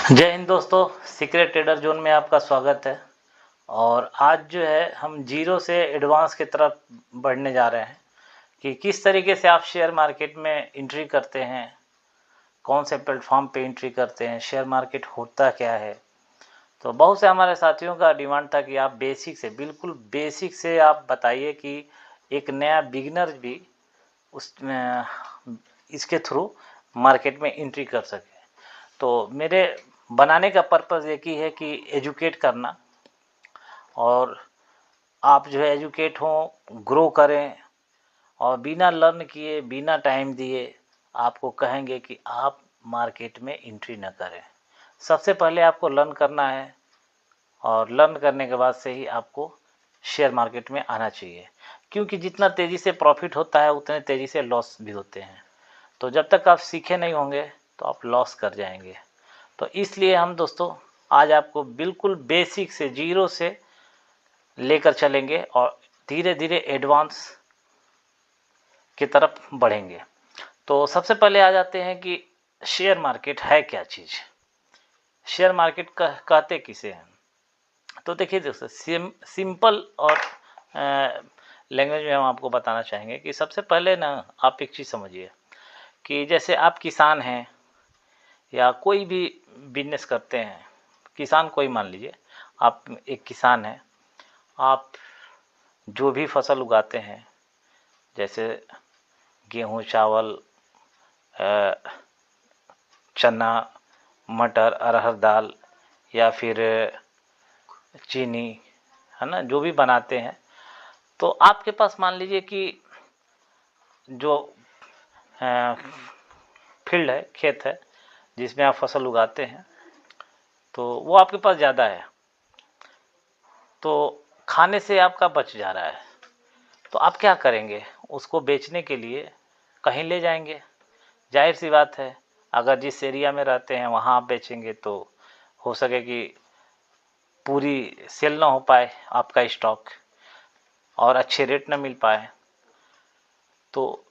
जय हिंद दोस्तों, secret trader zone में आपका स्वागत है। और आज जो है हम जीरो से एडवांस की तरफ बढ़ने जा रहे हैं कि किस तरीके से आप शेयर मार्केट में एंट्री करते हैं, कौन से प्लेटफॉर्म पे एंट्री करते हैं, शेयर मार्केट होता क्या है। तो बहुत से हमारे साथियों का डिमांड था कि आप बेसिक से, बिल्कुल बेसिक से आप बताइए कि एक नया बिगिनर भी उस इसके थ्रू मार्केट में एंट्री कर सके। तो मेरे बनाने का पर्पज़ एक ही है कि एजुकेट करना, और आप जो है एजुकेट हों, ग्रो करें, और बिना लर्न किए, बिना टाइम दिए आपको कहेंगे कि आप मार्केट में एंट्री न करें। सबसे पहले आपको लर्न करना है, और लर्न करने के बाद से ही आपको शेयर मार्केट में आना चाहिए, क्योंकि जितना तेज़ी से प्रॉफिट होता है उतने तेज़ी से लॉस भी होते हैं। तो जब तक आप सीखे नहीं होंगे तो आप लॉस कर जाएंगे। तो इसलिए हम दोस्तों आज आपको बिल्कुल बेसिक से, जीरो से लेकर चलेंगे और धीरे धीरे एडवांस की तरफ बढ़ेंगे। तो सबसे पहले आ जाते हैं कि शेयर मार्केट है क्या चीज़। शेयर मार्केट कहते किसे हैं। तो देखिए दोस्तों, सिंपल और लैंग्वेज में हम आपको बताना चाहेंगे कि सबसे पहले ना आप एक चीज़ समझिए कि जैसे आप किसान हैं या कोई भी बिजनेस करते हैं। किसान कोई मान लीजिए, आप एक किसान हैं, आप जो भी फसल उगाते हैं, जैसे गेहूँ, चावल, चना, मटर, अरहर दाल, या फिर चीनी, है ना, जो भी बनाते हैं। तो आपके पास मान लीजिए कि जो फील्ड है, खेत है, जिसमें आप फसल उगाते हैं, तो वो आपके पास ज़्यादा है, तो खाने से आपका बच जा रहा है। तो आप क्या करेंगे, उसको बेचने के लिए कहीं ले जाएंगे। जाहिर सी बात है, अगर जिस एरिया में रहते हैं वहाँ आप बेचेंगे तो हो सके कि पूरी सेल ना हो पाए आपका स्टॉक, और अच्छे रेट ना मिल पाए। तो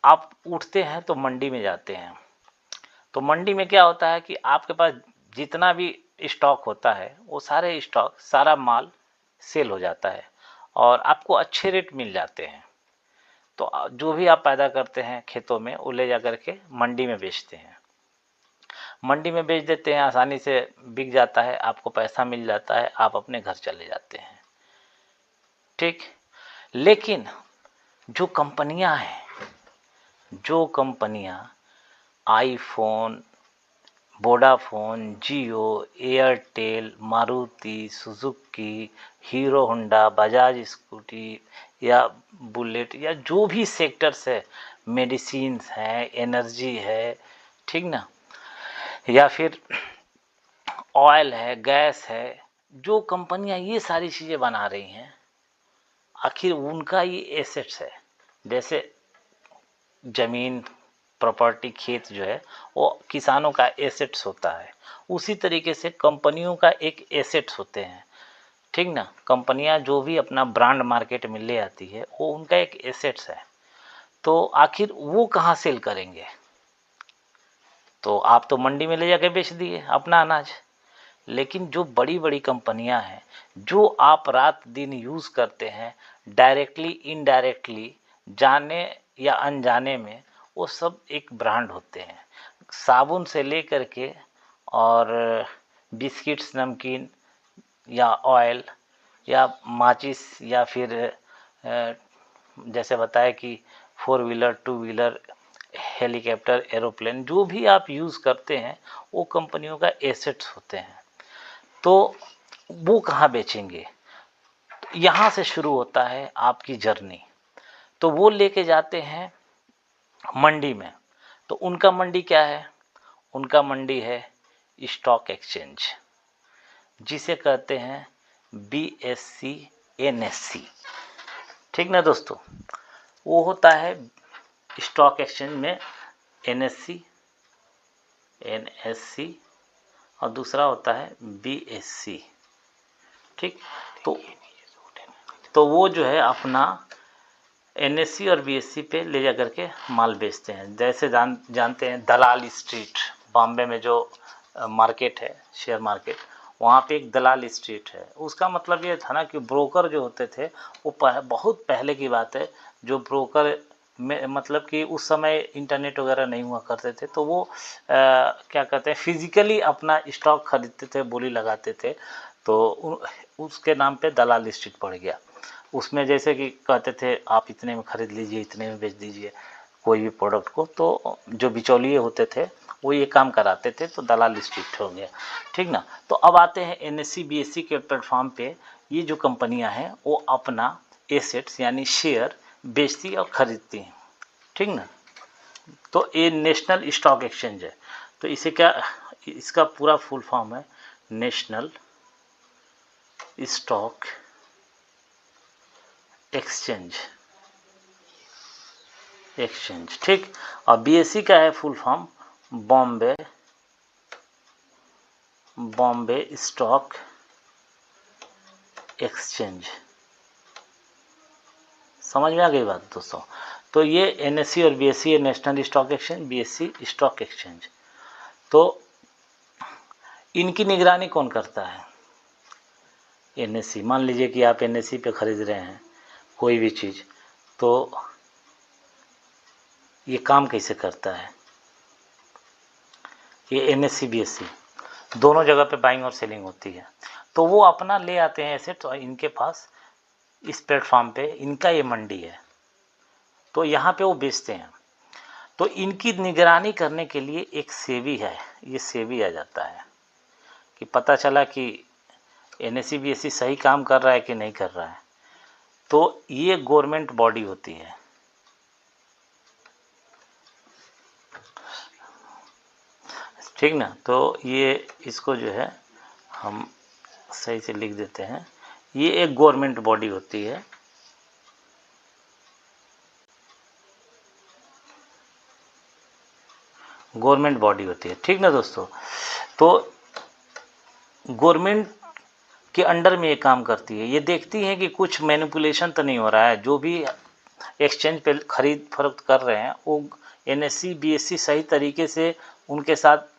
आप उठते हैं तो मंडी में जाते हैं। तो मंडी में क्या होता है कि आपके पास जितना भी स्टॉक होता है वो सारे स्टॉक, सारा माल सेल हो जाता है और आपको अच्छे रेट मिल जाते हैं। तो जो भी आप पैदा करते हैं खेतों में, वो ले जा कर के मंडी में बेचते हैं। मंडी में बेच देते हैं, आसानी से बिक जाता है, आपको पैसा मिल जाता है, आप अपने घर चले जाते हैं। ठीक। लेकिन जो कंपनियां हैं, जो कंपनियां iPhone, Vodafone, Jio, Airtel, Maruti Suzuki, Hero Honda, Bajaj scooty या बुलेट, या जो भी सेक्टर्स है, मेडिसिन्स हैं, एनर्जी है, ठीक ना, या फिर ऑयल है, गैस है, जो कंपनियां ये सारी चीज़ें बना रही हैं, आखिर उनका ये एसेट्स है। जैसे ज़मीन, प्रॉपर्टी, खेत जो है वो किसानों का एसेट्स होता है, उसी तरीके से कंपनियों का एक एसेट्स होते हैं। ठीक ना, कंपनियां जो भी अपना ब्रांड मार्केट में ले आती है वो उनका एक एसेट्स है। तो आखिर वो कहाँ सेल करेंगे। तो आप तो मंडी में ले जाके बेच दिए अपना अनाज, लेकिन जो बड़ी बड़ी कंपनियां हैं, जो आप रात दिन यूज़ करते हैं, डायरेक्टली इनडायरेक्टली, जाने या अनजाने में, वो सब एक ब्रांड होते हैं। साबुन से लेकर के और बिस्किट्स, नमकीन, या ऑयल, या माचिस, या फिर जैसे बताया कि four wheeler, two wheeler, helicopter, aeroplane, जो भी आप यूज़ करते हैं वो कंपनियों का एसेट्स होते हैं। तो वो कहाँ बेचेंगे। तो यहाँ से शुरू होता है आपकी जर्नी। तो वो लेके जाते हैं मंडी में। तो उनका मंडी क्या है, उनका मंडी है स्टॉक एक्सचेंज, जिसे कहते हैं BSE NSE। ठीक ना दोस्तों, वो होता है स्टॉक एक्सचेंज में NSE, NSE, और दूसरा होता है BSE। ठीक। तो वो जो है अपना NSE और BSE पे ले जा करके माल बेचते हैं। जैसे जानते हैं दलाल स्ट्रीट, बॉम्बे में जो मार्केट है, शेयर मार्केट, वहाँ पे एक दलाल स्ट्रीट है। उसका मतलब ये था ना कि ब्रोकर जो होते थे वो बहुत पहले की बात है, जो ब्रोकर में मतलब कि उस समय इंटरनेट वगैरह नहीं हुआ करते थे, तो वो क्या कहते हैं फिजिकली अपना स्टॉक खरीदते थे, बोली लगाते थे, तो उसके नाम पे दलाल स्ट्रीट पड़ गया। उसमें जैसे कि कहते थे आप इतने में खरीद लीजिए, इतने में बेच दीजिए कोई भी प्रोडक्ट को, तो जो बिचौलिए होते थे वो ये काम कराते थे, तो दलाल स्ट्रीट हो गया, ठीक ना। तो अब आते हैं एनएससी बीएससी के प्लेटफॉर्म पे ये जो कंपनियां हैं वो अपना एसेट्स यानी शेयर बेचती और खरीदती हैं, ठीक ना। तो ये नेशनल स्टॉक एक्सचेंज है। तो इसे क्या, इसका पूरा फुल फॉर्म है नेशनल स्टॉक एक्सचेंज, ठीक। और बीएससी का है full form Bombay stock exchange. समझ में आ गई बात दोस्तों। तो ये एनएससी और बीएससी है national stock exchange, BSc stock exchange. तो इनकी निगरानी कौन करता है? एनएससी। मान लीजिए कि आप एनएससी पे खरीद रहे हैं कोई भी चीज़, तो ये काम कैसे करता है? ये एनएससी बीएससी दोनों जगह पे बाइंग और सेलिंग होती है। तो वो अपना ले आते हैं एसेट्स और इनके पास इस प्लेटफॉर्म पे इनका ये मंडी है, तो यहाँ पे वो बेचते हैं। तो इनकी निगरानी करने के लिए एक सेबी है, ये सेबी आ जाता है कि पता चला कि एनएससी बीएससी सही काम कर रहा है कि नहीं कर रहा है। तो ये गवर्नमेंट बॉडी होती है, ठीक ना। तो ये इसको जो है हम सही से लिख देते हैं, ये एक गवर्नमेंट बॉडी होती है, गवर्नमेंट बॉडी होती है, ठीक ना दोस्तों। तो गवर्नमेंट के अंडर में ये काम करती है, ये देखती है कि कुछ मैनिपुलेशन तो नहीं हो रहा है, जो भी एक्सचेंज पे खरीद फरोख्त कर रहे हैं वो एनएससी बीएससी सही तरीके से उनके साथ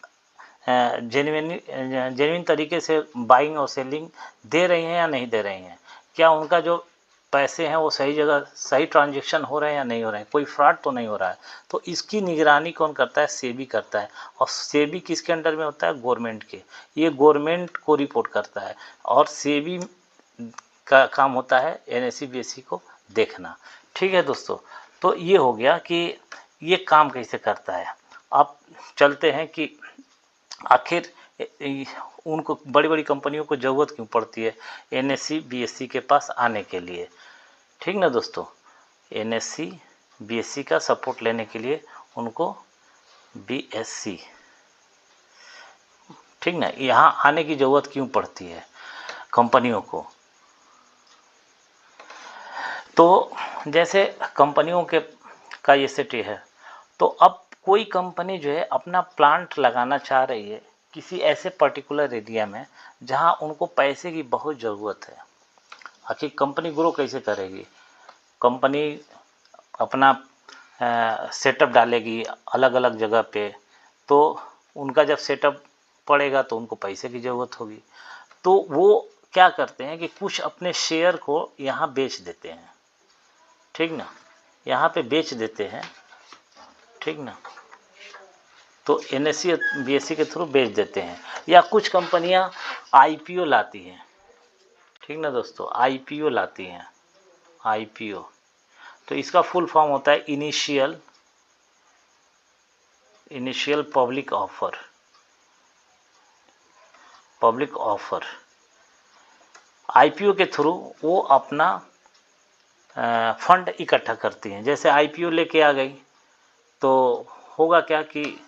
जेन्युइन तरीके से बाइंग और सेलिंग दे रही हैं या नहीं दे रही हैं, क्या उनका जो पैसे हैं वो सही जगह सही ट्रांजैक्शन हो रहे हैं या नहीं हो रहे हैं, कोई फ्रॉड तो नहीं हो रहा है। तो इसकी निगरानी कौन करता है? सेबी करता है। और सेबी किसके अंडर में होता है? गवर्नमेंट के। ये गवर्नमेंट को रिपोर्ट करता है और सेबी का काम होता है एनएससी बीएससी को देखना, ठीक है दोस्तों। तो ये हो गया कि ये काम कैसे करता है। अब चलते हैं कि आखिर उनको बड़ी बड़ी कंपनियों को ज़रूरत क्यों पड़ती है एनएससी बीएससी के पास आने के लिए, ठीक ना दोस्तों। एनएससी बीएससी का सपोर्ट लेने के लिए उनको बीएससी, ठीक ना, यहाँ आने की ज़रूरत क्यों पड़ती है कंपनियों को। तो जैसे कंपनियों के का ये सिटी है, तो अब कोई कंपनी जो है अपना प्लांट लगाना चाह रही है किसी ऐसे पर्टिकुलर एरिया में जहां उनको पैसे की बहुत ज़रूरत है। आखिर कंपनी ग्रो कैसे करेगी? कंपनी अपना सेटअप डालेगी अलग अलग जगह पे, तो उनका जब सेटअप पड़ेगा तो उनको पैसे की ज़रूरत होगी। तो वो क्या करते हैं कि कुछ अपने शेयर को यहाँ बेच देते हैं, ठीक ना, यहाँ पे बेच देते हैं, ठीक ना। तो एनएससी बीएससी के थ्रू बेच देते हैं। या कुछ कंपनियां आईपीओ लाती हैं, ठीक ना दोस्तों, आईपीओ लाती हैं, आईपीओ। तो इसका फुल फॉर्म होता है initial public offer, public offer. IPO के थ्रू वो अपना फंड इकट्ठा करती हैं। जैसे आईपीओ लेके आ गई तो होगा क्या कि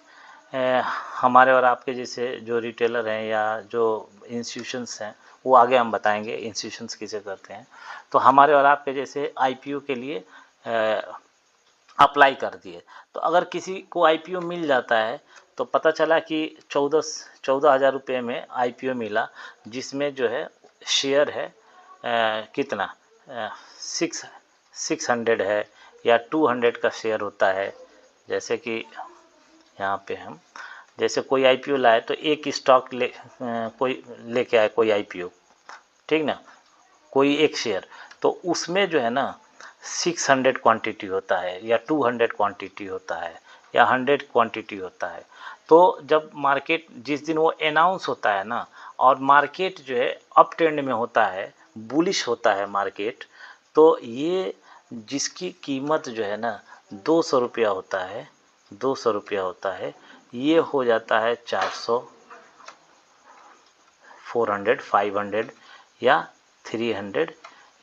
हमारे और आपके जैसे जो रिटेलर हैं या जो इंस्टीट्यूशंस हैं, वो आगे हम बताएंगे इंस्टीट्यूशंस किसे करते हैं। तो हमारे और आपके जैसे आईपीओ के लिए अप्लाई कर दिए, तो अगर किसी को आईपीओ मिल जाता है तो पता चला कि 14,000 रुपये में आईपीओ मिला, जिसमें जो है शेयर है कितना 600 है या 200 का शेयर होता है। जैसे कि यहाँ पे हम जैसे कोई आईपीओ लाए तो एक स्टॉक कोई लेके आए, कोई आईपीओ, ठीक ना, कोई एक शेयर, तो उसमें जो है ना 600 क्वांटिटी होता है या 200 क्वांटिटी होता है या 100 क्वांटिटी होता है। तो जब मार्केट जिस दिन वो अनाउंस होता है ना, और मार्केट जो है अप ट्रेंड में होता है, बुलिश होता है मार्केट, तो ये जिसकी कीमत जो है ना 200 रुपया होता है, 200 रुपया होता है, ये हो जाता है 400, 400, 500 या 300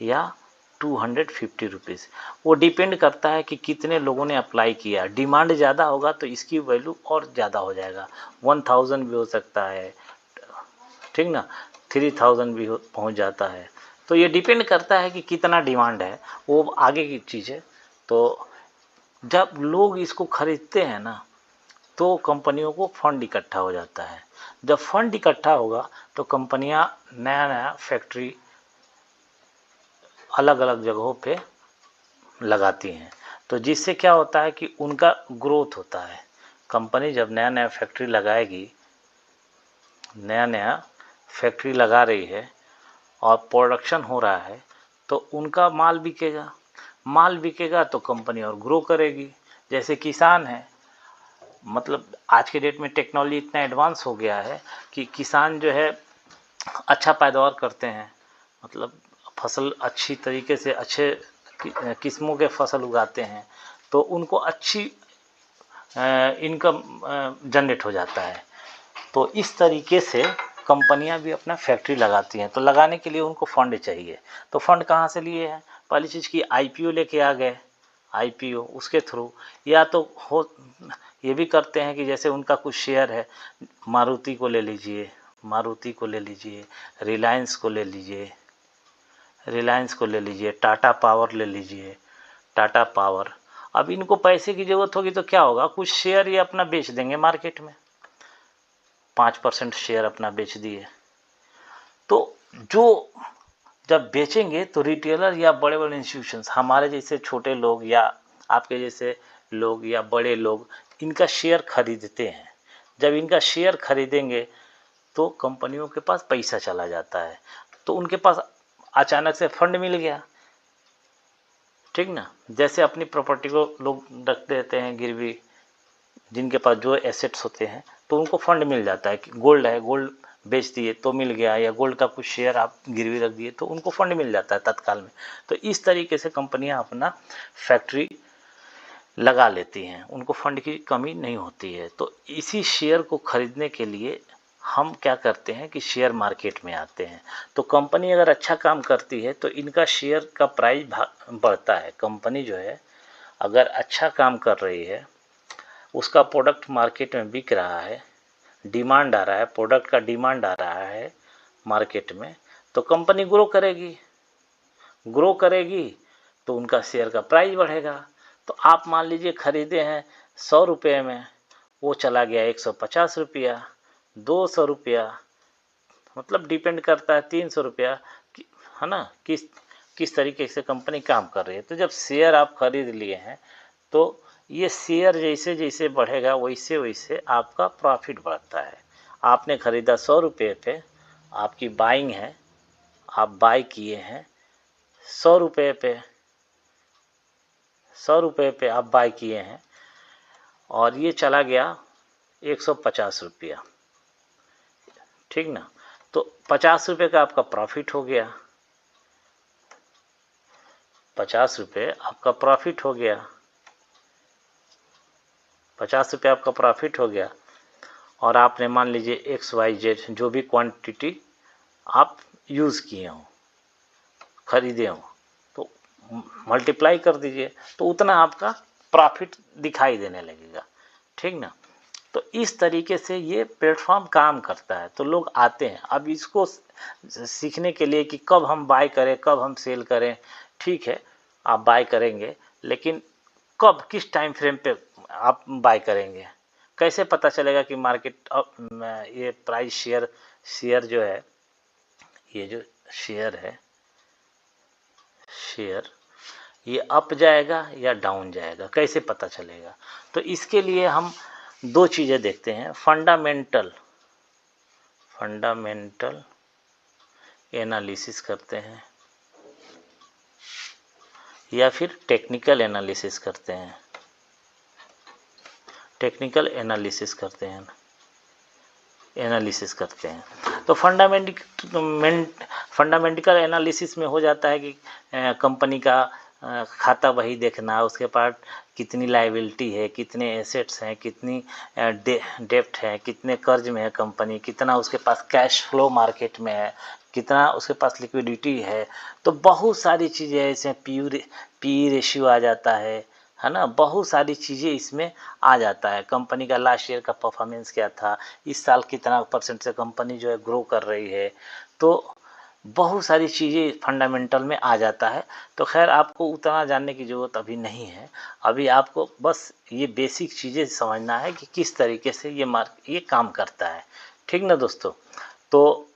या 250 रुपीज़। वो डिपेंड करता है कि कितने लोगों ने अप्लाई किया। डिमांड ज़्यादा होगा तो इसकी वैल्यू और ज़्यादा हो जाएगा, 1000 भी हो सकता है, ठीक ना, 3000 भी पहुंच जाता है। तो ये डिपेंड करता है कि कितना डिमांड है, वो आगे की चीज़ है। तो जब लोग इसको खरीदते हैं ना, तो कंपनियों को फंड इकट्ठा हो जाता है। जब फंड इकट्ठा होगा तो कंपनियां नया नया फैक्ट्री अलग अलग जगहों पे लगाती हैं, तो जिससे क्या होता है कि उनका ग्रोथ होता है। कंपनी जब नया नया फैक्ट्री लगाएगी, नया नया फैक्ट्री लगा रही है और प्रोडक्शन हो रहा है, तो उनका माल बिकेगा, माल बिकेगा तो कंपनी और ग्रो करेगी। जैसे किसान है, मतलब आज के डेट में टेक्नोलॉजी इतना एडवांस हो गया है कि किसान जो है अच्छा पैदावार करते हैं, मतलब फसल अच्छी तरीके से अच्छे किस्मों के फसल उगाते हैं, तो उनको अच्छी इनकम जनरेट हो जाता है। तो इस तरीके से कंपनियां भी अपना फैक्ट्री लगाती हैं। तो लगाने के लिए उनको फंड चाहिए, तो फंड कहाँ से लिए हैं? पहली चीज़ की आईपीओ लेके आ गए, आईपीओ उसके थ्रू, या तो हो ये भी करते हैं कि जैसे उनका कुछ शेयर है, मारुति को ले लीजिए, मारुति को ले लीजिए, रिलायंस को ले लीजिए, रिलायंस को ले लीजिए, टाटा पावर ले लीजिए, टाटा पावर। अब इनको पैसे की ज़रूरत होगी तो क्या होगा, कुछ शेयर ये अपना बेच देंगे मार्केट में, 5% शेयर अपना बेच दिए। तो जो जब बेचेंगे तो रिटेलर या बड़े बड़े इंस्टीट्यूशंस, हमारे जैसे छोटे लोग या आपके जैसे लोग या बड़े लोग इनका शेयर खरीदते हैं। जब इनका शेयर खरीदेंगे तो कंपनियों के पास पैसा चला जाता है, तो उनके पास अचानक से फंड मिल गया, ठीक ना। जैसे अपनी प्रॉपर्टी को लोग रख देते हैं गिरवी, जिनके पास जो एसेट्स होते हैं, तो उनको फंड मिल जाता है कि गोल्ड है, गोल्ड बेच दिए तो मिल गया, या गोल्ड का कुछ शेयर आप गिरवी रख दिए तो उनको फंड मिल जाता है तत्काल में। तो इस तरीके से कंपनियां अपना फैक्ट्री लगा लेती हैं, उनको फंड की कमी नहीं होती है। तो इसी शेयर को खरीदने के लिए हम क्या करते हैं कि शेयर मार्केट में आते हैं। तो कंपनी अगर अच्छा काम करती है तो इनका शेयर का प्राइस बढ़ता है। कंपनी जो है अगर अच्छा काम कर रही है, उसका प्रोडक्ट मार्केट में बिक रहा है, डिमांड आ रहा है, प्रोडक्ट का डिमांड आ रहा है मार्केट में, तो कंपनी ग्रो करेगी, ग्रो करेगी तो उनका शेयर का प्राइस बढ़ेगा। तो आप मान लीजिए खरीदे हैं 100 रुपये में, वो चला गया 150 रुपया, 200 रुपया, मतलब डिपेंड करता है 300 रुपया, है ना, किस तरीके से कंपनी काम कर रही है। तो जब शेयर आप खरीद लिए हैं तो ये शेयर जैसे जैसे बढ़ेगा वैसे वैसे आपका प्रॉफिट बढ़ता है। आपने ख़रीदा 100 रुपये पे, आपकी बाइंग है, आप बाई किए हैं 100 रुपये पे, 100 रुपये पे आप बाई किए हैं और ये चला गया 150 रुपया, ठीक ना। तो 50 रुपये का आपका प्रॉफिट हो गया, 50 रुपये आपका प्रॉफिट हो गया, 50 रुपये आपका प्रॉफिट हो गया। और आपने मान लीजिए XYZ जो भी क्वांटिटी आप यूज़ किए हों, खरीदे हों, तो मल्टीप्लाई कर दीजिए तो उतना आपका प्रॉफिट दिखाई देने लगेगा, ठीक ना। तो इस तरीके से ये प्लेटफॉर्म काम करता है, तो लोग आते हैं। अब इसको सीखने के लिए कि कब हम बाय करें कब हम सेल करें, ठीक है आप बाय करेंगे, लेकिन कब किस टाइम फ्रेम पे आप बाय करेंगे, कैसे पता चलेगा कि मार्केट ये प्राइस शेयर जो है, ये जो शेयर है, शेयर ये अप जाएगा या डाउन जाएगा, कैसे पता चलेगा। तो इसके लिए हम दो चीज़ें देखते हैं, फंडामेंटल एनालिसिस करते हैं या फिर टेक्निकल एनालिसिस करते हैं। टेक्निकल एनालिसिस करते हैं तो फंडामेंटल एनालिसिस में हो जाता है कि कंपनी का खाता वही देखना, उसके पास कितनी लायबिलिटी है, कितने एसेट्स हैं, कितनी डेप्ट है, कितने कर्ज में है कंपनी, कितना उसके पास कैश फ्लो मार्केट में है, कितना उसके पास लिक्विडिटी है। तो बहुत सारी चीज़ें ऐसे पी रेशियो आ जाता है ना, बहुत सारी चीज़ें इसमें आ जाता है। कंपनी का लास्ट ईयर का परफॉर्मेंस क्या था, इस साल कितना % से कंपनी जो है ग्रो कर रही है, तो बहुत सारी चीज़ें फंडामेंटल में आ जाता है। तो खैर आपको उतना जानने की ज़रूरत अभी नहीं है, अभी आपको बस ये बेसिक चीज़ें समझना है कि किस तरीके से ये काम करता है। ठीक ना दोस्तों। तो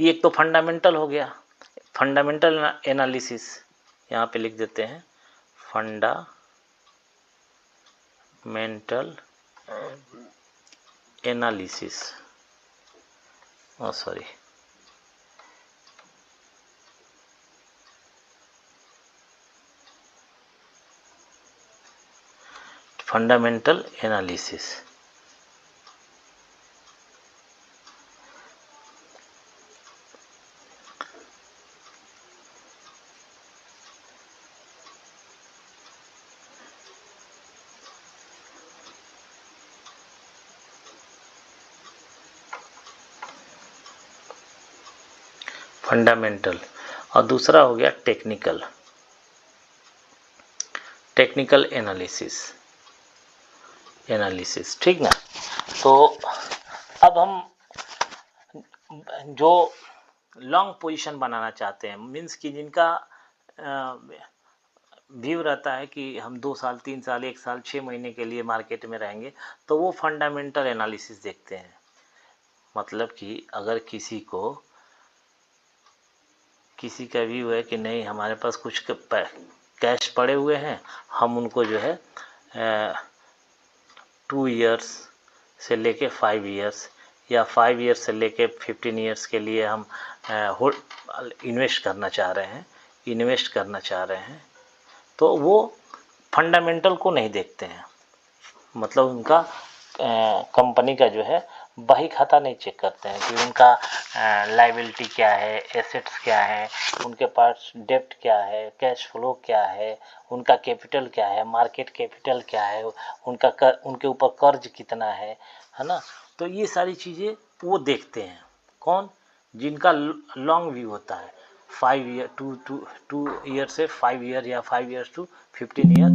ये एक तो फंडामेंटल हो गया, फंडामेंटल एनालिसिस यहाँ पे लिख देते हैं, fundamental analysis, fundamental analysis. Fundamental, और दूसरा हो गया टेक्निकल एनालिसिस। ठीक ना। तो अब हम जो लॉन्ग पोजीशन बनाना चाहते हैं, मीन्स कि जिनका व्यू रहता है कि हम 2 साल 3 साल 1 साल 6 महीने के लिए मार्केट में रहेंगे, तो वो फंडामेंटल एनालिसिस देखते हैं। मतलब कि अगर किसी का व्यू है कि नहीं हमारे पास कुछ कैश पड़े हुए हैं, हम उनको जो है 2 इयर्स से लेके 5 इयर्स या 5 इयर्स से लेके 15 इयर्स के लिए हम इन्वेस्ट करना चाह रहे हैं, तो वो फंडामेंटल को नहीं देखते हैं। मतलब उनका कंपनी का जो है बही खाता नहीं चेक करते हैं कि उनका लायबिलिटी क्या है, एसेट्स क्या है, उनके पास डेप्ट क्या है, कैश फ्लो क्या है, उनका कैपिटल क्या है, मार्केट कैपिटल क्या है, उनके ऊपर कर्ज कितना है ना। तो ये सारी चीज़ें वो देखते हैं। कौन? जिनका लॉन्ग व्यू होता है, 5 ईयर 2 ईयर से 5 ईयर या 5 ईयर्स टू 15 ईयर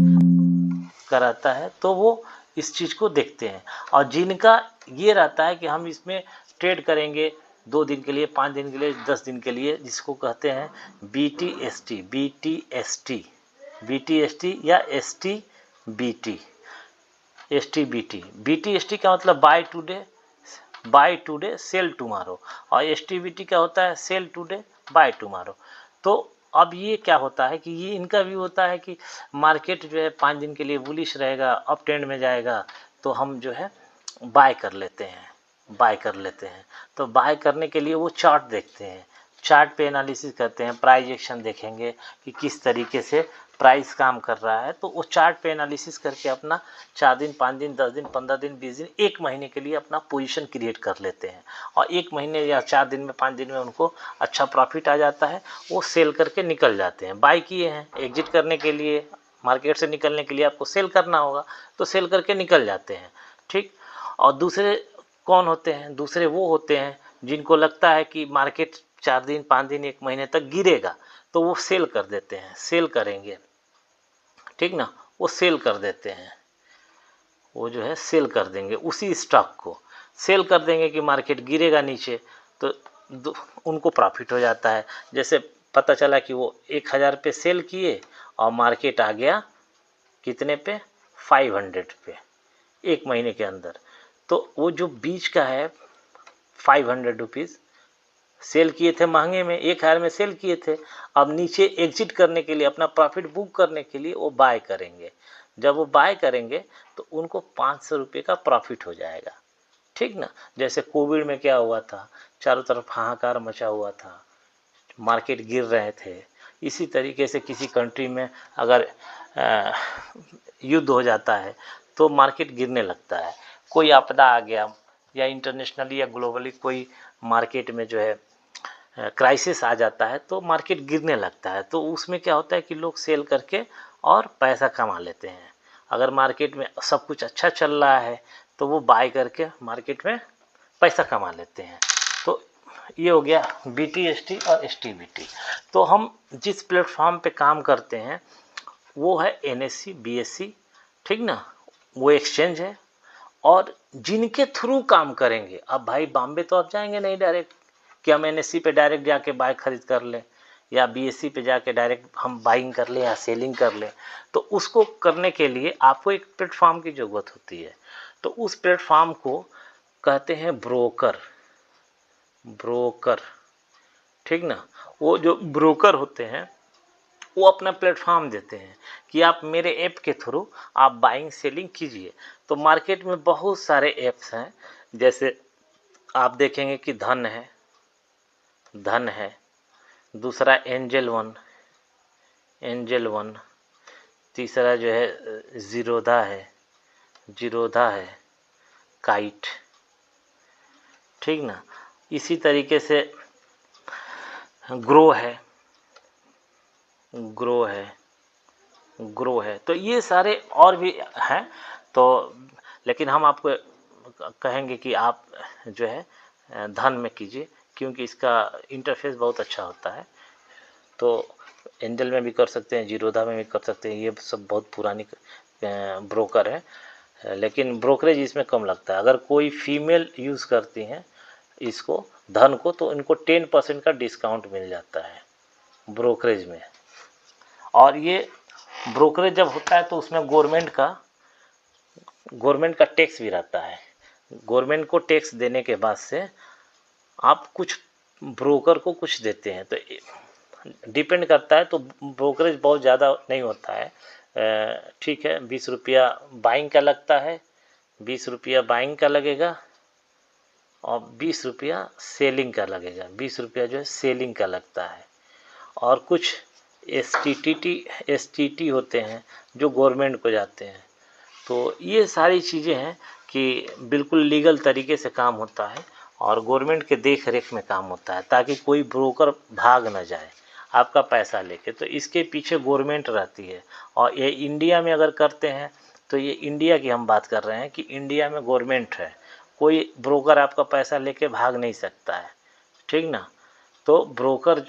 का रहता है, तो वो इस चीज़ को देखते हैं। और जिनका ये रहता है कि हम इसमें ट्रेड करेंगे 2 दिन के लिए, 5 दिन के लिए, 10 दिन के लिए, जिसको कहते हैं BTST या BTST का मतलब बाय टुडे सेल टुमारो, और STBT का होता है सेल टुडे बाय टुमारो। तो अब ये क्या होता है कि ये इनका व्यू होता है कि मार्केट जो है 5 दिन के लिए बुलिश रहेगा, अप ट्रेंड में जाएगा, तो हम जो है बाय कर लेते हैं। तो बाय करने के लिए वो चार्ट देखते हैं, चार्ट पे एनालिसिस करते हैं, प्राइस एक्शन देखेंगे कि किस तरीके से प्राइस काम कर रहा है। तो वो चार्ट पे एनालिसिस करके अपना 4 दिन 5 दिन 10 दिन 15 दिन 20 दिन 1 महीने के लिए अपना पोजीशन क्रिएट कर लेते हैं, और 1 महीने या 4 दिन में 5 दिन में उनको अच्छा प्रॉफिट आ जाता है, वो सेल करके निकल जाते हैं। बाय किए हैं, एग्जिट करने के लिए, मार्केट से निकलने के लिए आपको सेल करना होगा, तो सेल करके निकल जाते हैं। ठीक। और दूसरे कौन होते हैं? दूसरे वो होते हैं जिनको लगता है कि मार्केट 4 दिन 5 दिन 1 महीने तक गिरेगा, तो वो सेल कर देते हैं, सेल करेंगे। ठीक ना, वो सेल कर देते हैं, वो जो है सेल कर देंगे, उसी स्टॉक को सेल कर देंगे कि मार्केट गिरेगा नीचे, तो उनको प्रॉफिट हो जाता है। जैसे पता चला कि वो 1000 पे सेल किए और मार्केट आ गया कितने पे? 500 पे 1 महीने के अंदर। तो वो जो बीच का है 500 रुपीज़ सेल किए थे महंगे में, 1000 में सेल किए थे, अब नीचे एग्जिट करने के लिए, अपना प्रॉफिट बुक करने के लिए वो बाय करेंगे। जब वो बाय करेंगे तो उनको 500 रुपये का प्रॉफिट हो जाएगा, ठीक ना। जैसे कोविड में क्या हुआ था, चारों तरफ हाहाकार मचा हुआ था, मार्केट गिर रहे थे। इसी तरीके से किसी कंट्री में अगर युद्ध हो जाता है तो मार्केट गिरने लगता है। कोई आपदा आ गया या इंटरनेशनली या ग्लोबली कोई मार्केट में जो है क्राइसिस आ जाता है तो मार्केट गिरने लगता है। तो उसमें क्या होता है कि लोग सेल करके और पैसा कमा लेते हैं। अगर मार्केट में सब कुछ अच्छा चल रहा है तो वो बाय करके मार्केट में पैसा कमा लेते हैं। तो ये हो गया BTST और STBT। तो हम जिस प्लेटफॉर्म पे काम करते हैं वो है NSE BSE, ठीक ना, वो एक्सचेंज है। और जिनके थ्रू काम करेंगे, अब भाई बॉम्बे तो आप जाएंगे नहीं डायरेक्ट कि हम NSE पे डायरेक्ट जाके बाय खरीद कर लें या BSE पे जाके डायरेक्ट हम बाइंग कर लें या सेलिंग कर लें। तो उसको करने के लिए आपको एक प्लेटफॉर्म की ज़रूरत होती है। तो उस प्लेटफॉर्म को कहते हैं ब्रोकर। ब्रोकर, ठीक ना। वो जो ब्रोकर होते हैं वो अपना प्लेटफॉर्म देते हैं कि आप मेरे ऐप के थ्रू आप बाइंग सेलिंग कीजिए। तो मार्केट में बहुत सारे ऐप्स हैं, जैसे आप देखेंगे कि धन है, दूसरा एंजल वन, तीसरा जो है जीरोधा है, काइट, ठीक ना। इसी तरीके से ग्रो है। तो ये सारे और भी हैं। तो लेकिन हम आपको कहेंगे कि आप जो है धन में कीजिए, क्योंकि इसका इंटरफेस बहुत अच्छा होता है। तो एंजल में भी कर सकते हैं, जीरोधा में भी कर सकते हैं। ये सब बहुत पुरानी ब्रोकर है, लेकिन ब्रोकरेज इसमें कम लगता है। अगर कोई फीमेल यूज़ करती हैं इसको धन को तो इनको 10% का डिस्काउंट मिल जाता है ब्रोकरेज में। और ये ब्रोकरेज जब होता है तो उसमें गवर्नमेंट का टैक्स भी रहता है। गवर्नमेंट को टैक्स देने के बाद से आप कुछ ब्रोकर को कुछ देते हैं। तो डिपेंड करता है। तो ब्रोकरेज बहुत ज़्यादा नहीं होता है, ठीक है। 20 रुपया बाइंग का लगता है, 20 रुपया बाइंग का लगेगा और 20 रुपया सेलिंग का लगेगा। 20 रुपया जो है सेलिंग का लगता है। और कुछ STT होते हैं जो गवर्नमेंट को जाते हैं। तो ये सारी चीज़ें हैं कि बिल्कुल लीगल तरीके से काम होता है और गवर्नमेंट के देख रेख में काम होता है, ताकि कोई ब्रोकर भाग ना जाए आपका पैसा लेके। तो इसके पीछे गवर्नमेंट रहती है। और ये इंडिया में अगर करते हैं तो ये इंडिया की हम बात कर रहे हैं कि इंडिया में गवर्नमेंट है, कोई ब्रोकर आपका पैसा लेके भाग नहीं सकता है, ठीक ना। तो ब्रोकर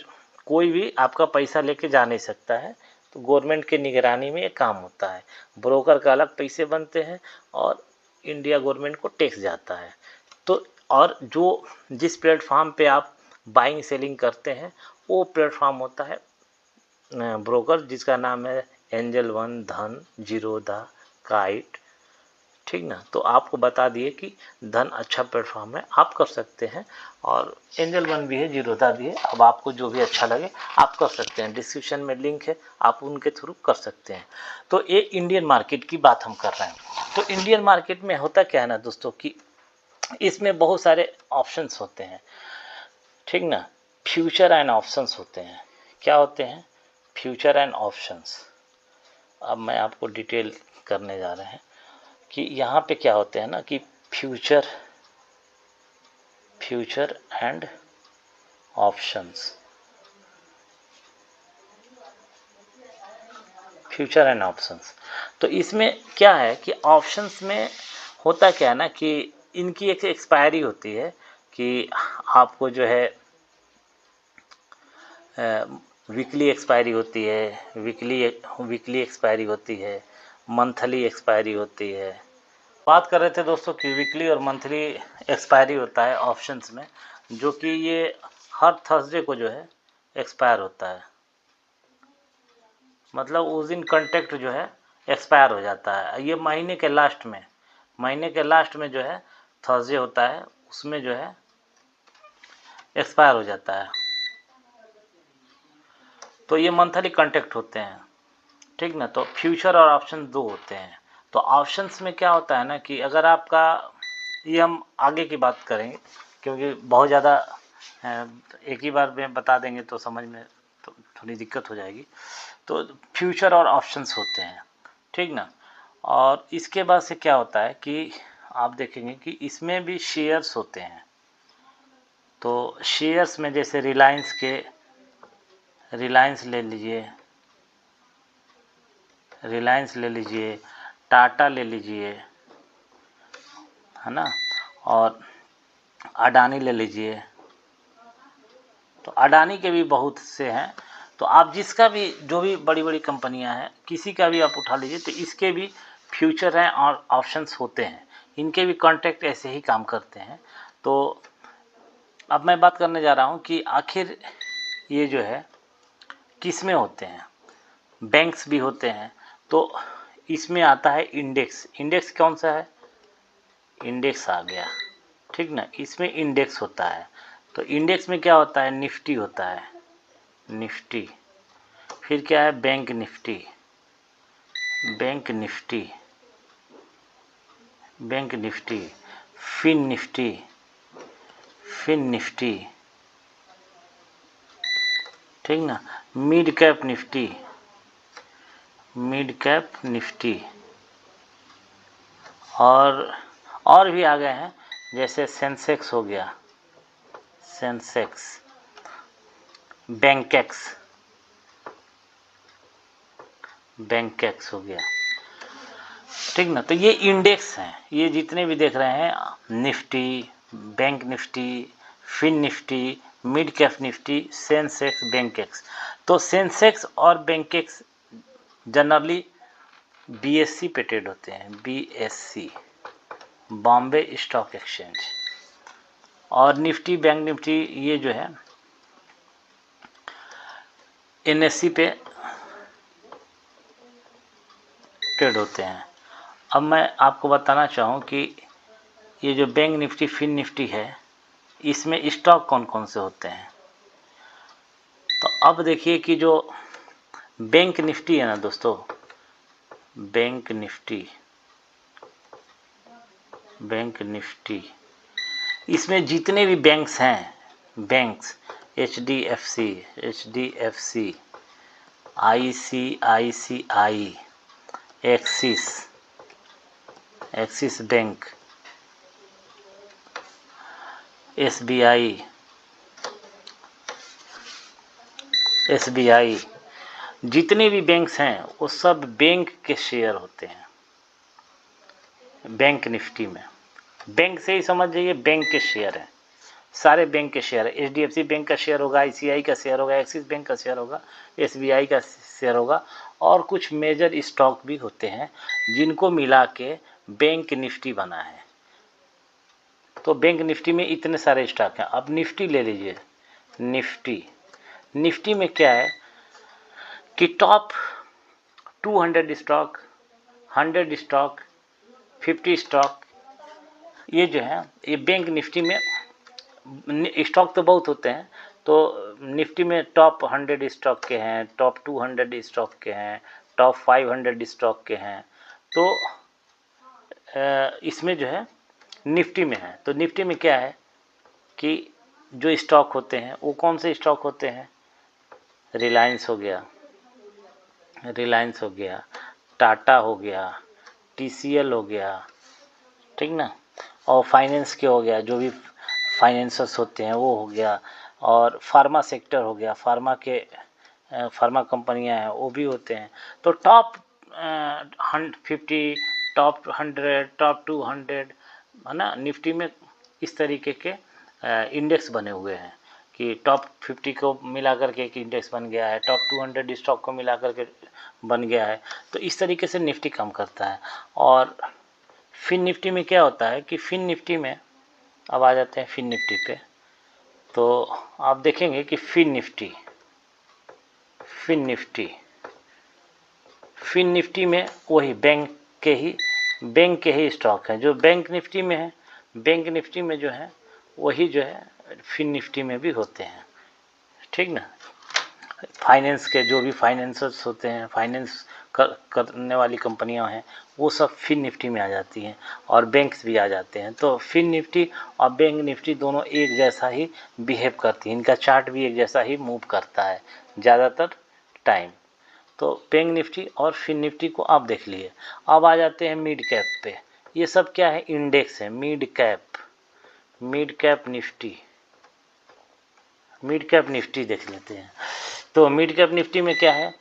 कोई भी आपका पैसा लेके जा नहीं सकता है। तो गवर्नमेंट के निगरानी में ये काम होता है। ब्रोकर का अलग पैसे बनते हैं और इंडिया गवर्नमेंट को टैक्स जाता है। तो और जो जिस प्लेटफॉर्म पे आप बाइंग सेलिंग करते हैं वो प्लेटफॉर्म होता है ब्रोकर, जिसका नाम है एंजल वन, धन, जीरोधा, काइट, ठीक ना। तो आपको बता दिए कि धन अच्छा प्लेटफॉर्म है, आप कर सकते हैं। और एंजल वन भी है, जीरोधा भी है। अब आपको जो भी अच्छा लगे आप कर सकते हैं। डिस्क्रिप्शन में लिंक है, आप उनके थ्रू कर सकते हैं। तो ये इंडियन मार्केट की बात हम कर रहे हैं। तो इंडियन मार्केट में होता क्या है ना दोस्तों कि इसमें बहुत सारे ऑप्शंस होते हैं, ठीक ना। फ्यूचर एंड ऑप्शंस होते हैं। क्या होते हैं फ्यूचर एंड ऑप्शंस? अब मैं आपको डिटेल करने जा रहे हैं कि यहाँ पे क्या होते हैं ना कि future and options, future and options. तो इसमें क्या है कि ऑप्शंस में होता क्या है ना कि इनकी एक एक्सपायरी होती है कि आपको जो है वीकली एक्सपायरी होती है, वीकली एक्सपायरी होती है, मंथली एक्सपायरी होती है। बात कर रहे थे दोस्तों कि वीकली और मंथली एक्सपायरी होता है ऑप्शंस में, जो कि ये हर थर्सडे को जो है एक्सपायर होता है। मतलब उस दिन कॉन्ट्रैक्ट जो है एक्सपायर हो जाता है। ये महीने के लास्ट में जो है थर्सडे होता है, उसमें जो है एक्सपायर हो जाता है। तो ये मंथली कॉन्ट्रैक्ट होते हैं, ठीक ना। तो फ्यूचर और ऑप्शन दो होते हैं। तो ऑप्शंस में क्या होता है ना कि अगर आपका, ये हम आगे की बात करेंगे क्योंकि बहुत ज़्यादा एक ही बार में बता देंगे तो समझ में तो थोड़ी दिक्कत हो जाएगी। तो फ्यूचर और ऑप्शंस होते हैं, ठीक ना। और इसके बाद से क्या होता है कि आप देखेंगे कि इसमें भी शेयर्स होते हैं। तो शेयर्स में जैसे रिलायंस ले लीजिए, रिलायंस ले लीजिए, टाटा ले लीजिए, है ना, और अडानी ले लीजिए। तो अडानी के भी बहुत से हैं। तो आप जिसका भी, जो भी बड़ी बड़ी कंपनियां हैं, किसी का भी आप उठा लीजिए तो इसके भी फ्यूचर हैं और ऑप्शंस होते हैं। इनके भी कॉन्ट्रैक्ट ऐसे ही काम करते हैं। तो अब मैं बात करने जा रहा हूं कि आखिर ये जो है किस में होते हैं। बैंक्स भी होते हैं। तो इसमें आता है इंडेक्स। इंडेक्स कौन सा है? इंडेक्स आ गया, ठीक ना। इसमें इंडेक्स होता है। तो इंडेक्स में क्या होता है? निफ्टी होता है, निफ्टी। फिर क्या है? Bank Nifty, bank Nifty, bank Nifty, fin Nifty, fin Nifty, ठीक ना। Mid cap Nifty, mid cap Nifty, और भी आ गए हैं जैसे सेंसेक्स हो गया, सेंसेक्स, बैंकेक्स, बैंकेक्स हो गया, ठीक ना। तो ये इंडेक्स हैं, ये जितने भी देख रहे हैं, Nifty, bank Nifty, fin Nifty, mid cap Nifty, Sensex, Bankex. तो सेंसेक्स और बैंकेक्स जनरली बीएससी पे ट्रेड होते हैं, बीएससी, बॉम्बे स्टॉक एक्सचेंज। और निफ्टी, बैंक निफ्टी ये जो है एनएससी पे ट्रेड होते हैं। अब मैं आपको बताना चाहूँ कि ये जो बैंक निफ्टी, फिन निफ्टी है, इसमें स्टॉक कौन कौन से होते हैं। तो अब देखिए कि जो बैंक निफ्टी है ना दोस्तों, बैंक निफ्टी, बैंक निफ्टी, इसमें जितने भी बैंक्स हैं, banks, HDFC, HDFC, ICICI, axis, axis bank, SBI, SBI, जितने भी बैंक्स हैं वो सब बैंक के शेयर होते हैं बैंक निफ्टी में। बैंक से ही समझ जाइए, बैंक के शेयर हैं, सारे बैंक के शेयर है। एचडीएफसी बैंक का शेयर होगा, आईसीआई का शेयर होगा, एक्सिस बैंक का शेयर होगा, एसबीआई का शेयर होगा, और कुछ मेजर स्टॉक भी होते हैं जिनको मिला के बैंक निफ्टी बना है। तो बैंक निफ्टी में इतने सारे स्टॉक हैं। अब निफ्टी ले लीजिए, निफ्टी, निफ्टी में क्या है कि टॉप 200 स्टॉक, 100 स्टॉक, 50 स्टॉक, ये जो है ये बैंक निफ्टी में स्टॉक तो बहुत होते हैं। तो निफ्टी में टॉप 100 स्टॉक के हैं, टॉप 200 स्टॉक के हैं, टॉप 500 स्टॉक के हैं। तो इसमें जो है निफ्टी में है। तो निफ्टी में क्या है कि जो स्टॉक होते हैं वो कौन से स्टॉक होते हैं? रिलायंस हो गया, रिलायंस हो गया, टाटा हो गया, टीसीएल हो गया, ठीक ना। और फाइनेंस के हो गया, जो भी फाइनेंसर्स होते हैं वो हो गया। और फार्मा सेक्टर हो गया, फार्मा के फार्मा कंपनियां हैं वो भी होते हैं। तो टॉप 50, टॉप 100, टॉप 200, है ना, निफ्टी में इस तरीके के इंडेक्स बने हुए हैं कि टॉप 50 को मिला करके एक इंडेक्स बन गया है, टॉप 200 स्टॉक को मिला करके बन गया है। तो इस तरीके से निफ्टी काम करता है। और फिन निफ्टी में क्या होता है कि फिन निफ्टी में, अब आ जाते हैं फिन निफ्टी पे। तो आप देखेंगे कि fin Nifty, fin Nifty, fin Nifty में वही बैंक के ही स्टॉक हैं जो बैंक निफ्टी में है। बैंक निफ्टी में जो है वही जो है फिन निफ्टी में भी होते हैं, ठीक ना। फाइनेंस के जो भी फाइनेंसर्स होते हैं, फाइनेंस करने वाली कंपनियां हैं वो सब फिन निफ्टी में आ जाती हैं, और बैंक्स भी आ जाते हैं। तो फिन निफ्टी और बैंक निफ्टी दोनों एक जैसा ही बिहेव करती हैं, इनका चार्ट भी एक जैसा ही मूव करता है ज़्यादातर टाइम। तो बैंक निफ्टी और फिन निफ्टी को आप देख लिए। अब आ जाते हैं मिड कैप पे। ये सब क्या है, इंडेक्स है। मिड कैप निफ्टी देख लेते हैं। तो मिड कैप निफ्टी में क्या है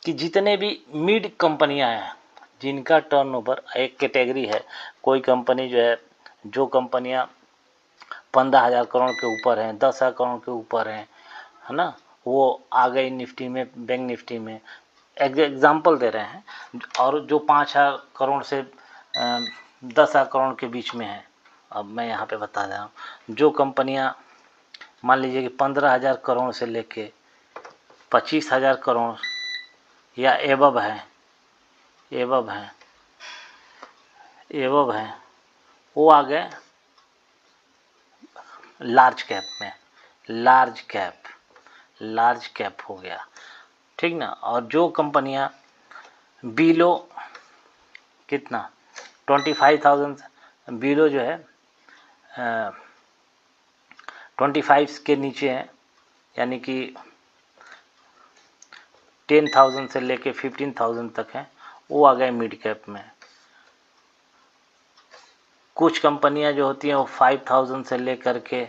कि जितने भी मिड कंपनियां हैं जिनका टर्नओवर, एक कैटेगरी है, कोई कंपनी जो है, जो कंपनियां 15,000 करोड़ के ऊपर हैं, 10,000 करोड़ के ऊपर हैं, है ना, वो आ गई निफ्टी में, बैंक निफ्टी में। एग्जाम्पल दे रहे हैं। और जो 5,000 करोड़ से 10,000 करोड़ के बीच में है, अब मैं यहाँ पे बता रहा हूँ, जो कंपनियाँ मान लीजिए कि 15,000 करोड़ से लेके 25,000 करोड़ या एबव है, वो आ गए लार्ज कैप हो गया, ठीक ना। और जो कंपनियां बिलो कितना 25,000 बिलो जो है 25 के नीचे है, यानी कि 10,000 से लेके 15,000 तक है, वो आ गए मिड कैप में। कुछ कंपनियां जो होती हैं वो 5,000 से लेकर के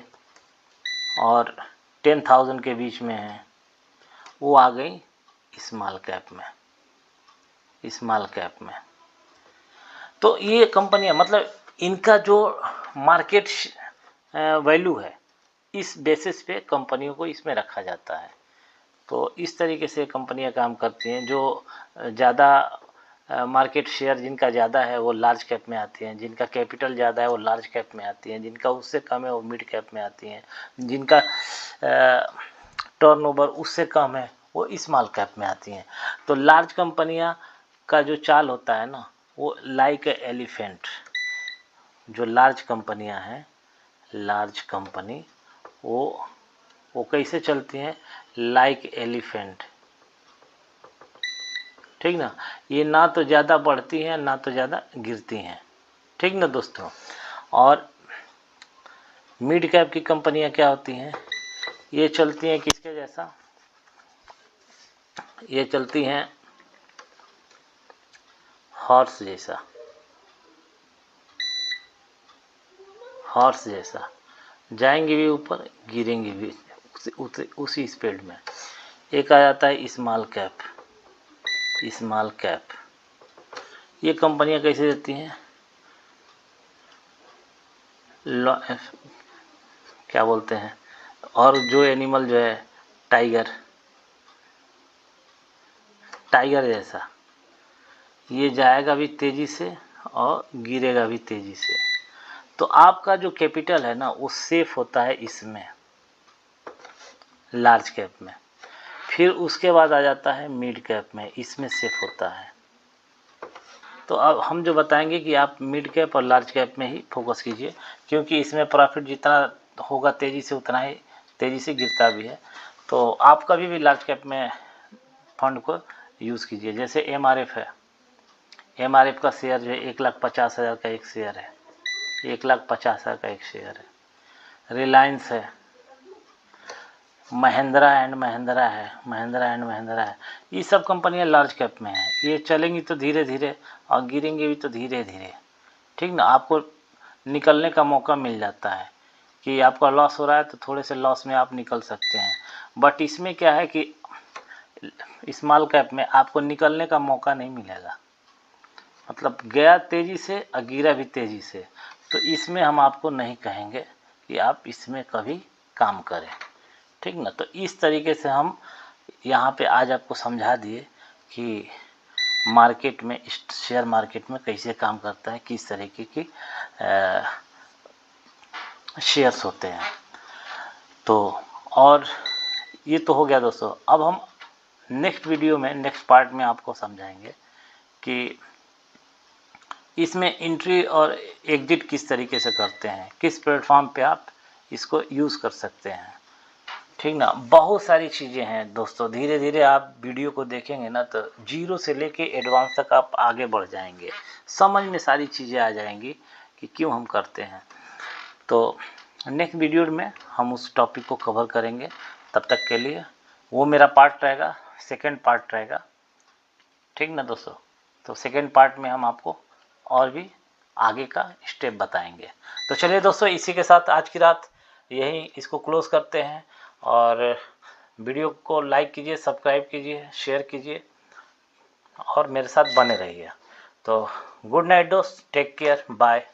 और 10,000 के बीच में है, वो आ गई स्मॉल कैप में। तो ये कंपनियां, मतलब इनका जो मार्केट वैल्यू है, इस बेसिस पे कंपनियों को इसमें रखा जाता है। तो इस तरीके से कंपनियां काम करती हैं। जो ज़्यादा मार्केट शेयर जिनका ज़्यादा है वो लार्ज कैप में आती हैं, जिनका कैपिटल ज़्यादा है वो लार्ज कैप में आती हैं, जिनका उससे कम है वो मिड कैप में आती हैं, जिनका टर्नओवर उससे कम है वो स्मॉल कैप में आती हैं। तो लार्ज कंपनियां का जो चाल होता है ना, वो लाइक ए एलिफेंट। जो लार्ज कंपनियां हैं, लार्ज कंपनी वो कैसे चलती हैं, लाइक एलिफेंट, ठीक ना। ये ना तो ज़्यादा बढ़ती हैं ना तो ज़्यादा गिरती हैं, ठीक ना दोस्तों। और मिड कैप की कंपनियां क्या होती हैं, ये चलती हैं किसके जैसा, ये चलती हैं हॉर्स जैसा, जाएंगे भी ऊपर, गिरेंगे भी उसी स्पीड में। एक आ जाता है स्मॉल कैप। ये कंपनियां कैसे देती हैं, क्या बोलते हैं, और जो एनिमल जो है टाइगर जैसा, ये जाएगा भी तेज़ी से और गिरेगा भी तेज़ी से। तो आपका जो कैपिटल है ना वो सेफ होता है इसमें, लार्ज कैप में। फिर उसके बाद आ जाता है मिड कैप में, इसमें सेफ होता है। तो अब हम जो बताएंगे कि आप मिड कैप और लार्ज कैप में ही फोकस कीजिए, क्योंकि इसमें प्रॉफिट जितना होगा तेज़ी से उतना ही तेज़ी से गिरता भी है। तो आप कभी भी लार्ज कैप में फंड को यूज़ कीजिए। जैसे MRF है, MRF का शेयर जो है 1,50,000 का एक शेयर है, 1,50,000 का एक शेयर है। रिलायंस है, महिंद्रा एंड महिंद्रा है। ये सब कंपनियां लार्ज कैप में है। ये चलेंगी तो धीरे धीरे और गिरेंगे भी तो धीरे धीरे, ठीक ना। आपको निकलने का मौका मिल जाता है कि आपका लॉस हो रहा है तो थोड़े से लॉस में आप निकल सकते हैं। बट इसमें क्या है कि स्मॉल कैप में आपको निकलने का मौका नहीं मिलेगा, मतलब गया तेज़ी से और गिरा भी तेज़ी से। तो इसमें हम आपको नहीं कहेंगे कि आप इसमें कभी काम करें, ठीक ना। तो इस तरीके से हम यहाँ पे आज आपको समझा दिए कि मार्केट में, शेयर मार्केट में कैसे काम करता है, किस तरीके की शेयर्स होते हैं। तो और ये तो हो गया दोस्तों। अब हम नेक्स्ट वीडियो में, नेक्स्ट पार्ट में आपको समझाएंगे कि इसमें एंट्री और एग्जिट किस तरीके से करते हैं, किस प्लेटफॉर्म पे आप इसको यूज़ कर सकते हैं, ठीक ना। बहुत सारी चीज़ें हैं दोस्तों, धीरे धीरे आप वीडियो को देखेंगे ना तो जीरो से लेके एडवांस तक आप आगे बढ़ जाएंगे, समझ में सारी चीज़ें आ जाएंगी कि क्यों हम करते हैं। तो नेक्स्ट वीडियो में हम उस टॉपिक को कवर करेंगे। तब तक के लिए वो मेरा पार्ट रहेगा, सेकंड पार्ट रहेगा, ठीक ना दोस्तों। तो सेकंड पार्ट में हम आपको और भी आगे का स्टेप बताएंगे। तो चलिए दोस्तों, इसी के साथ आज की रात यही इसको क्लोज करते हैं, और वीडियो को लाइक कीजिए, सब्सक्राइब कीजिए, शेयर कीजिए और मेरे साथ बने रहिए। तो गुड नाइट दोस्त, टेक केयर, बाय।